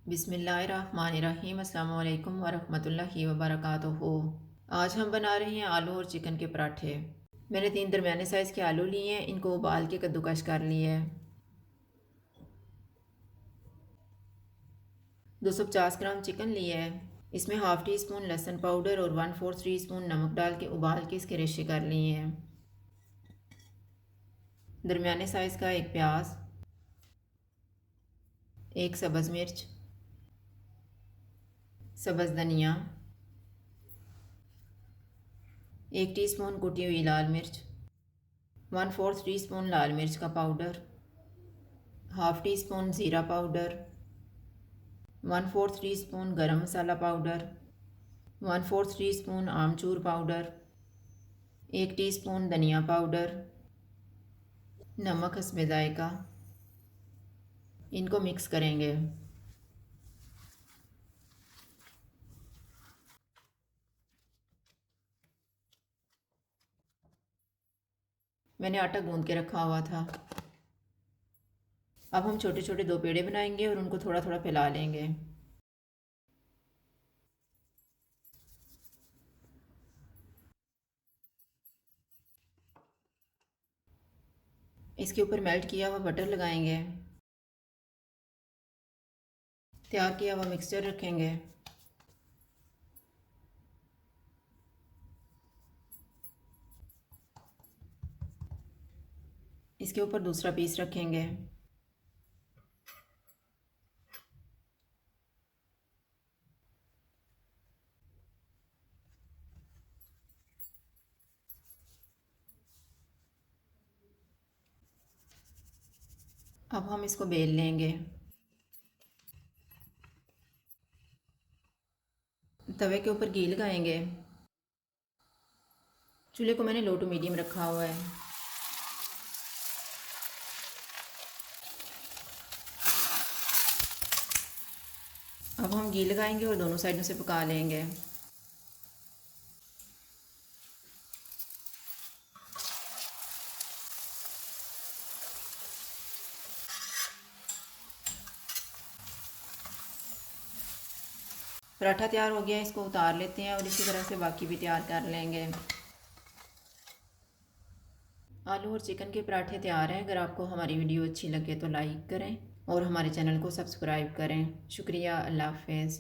बिस्मिल्लाहिर्रहमानिर्रहीम। अस्सलाम वालेकुम वरहमतुल्लाहि वबरकातुहू। आज हम बना रहे हैं आलू और चिकन के पराठे। मैंने 3 दरमियाने साइज़ के आलू लिए हैं, इनको उबाल के कद्दूकश कर लिया है। 250 ग्राम चिकन लिया है। इसमें हाफ़ टी स्पून लहसुन पाउडर और 1/4 टी स्पून नमक डाल के उबाल के इसके रेशे कर लिए हैं। दरमियाने साइज़ का एक प्याज, एक सब्ज़ मिर्च, सब्ज़ धनिया, 1 टीस्पून कुटी हुई लाल मिर्च, 1/4 टी स्पून लाल मिर्च का पाउडर, हाफ़ टी स्पून ज़ीरा पाउडर, 1/4 टी स्पून गरम मसाला पाउडर, 1/4 टी स्पून आमचूर पाउडर, 1 टीस्पून धनिया पाउडर, नमक हस्बे जायका। इनको मिक्स करेंगे। मैंने आटा गूंद के रखा हुआ था। अब हम छोटे छोटे 2 पेड़े बनाएंगे और उनको थोड़ा थोड़ा फैला लेंगे। इसके ऊपर मेल्ट किया हुआ बटर लगाएंगे। तैयार किया हुआ मिक्सचर रखेंगे। इसके ऊपर दूसरा पीस रखेंगे। अब हम इसको बेल लेंगे। तवे के ऊपर घी लगाएंगे। चूल्हे को मैंने लो टू मीडियम रखा हुआ है। अब हम घी लगाएंगे और दोनों साइडों से पका लेंगे। पराठा तैयार हो गया, इसको उतार लेते हैं और इसी तरह से बाकी भी तैयार कर लेंगे। आलू और चिकन के पराठे तैयार हैं। अगर आपको हमारी वीडियो अच्छी लगे तो लाइक करें और हमारे चैनल को सब्सक्राइब करें। शुक्रिया। अल्लाह हाफ़िज़।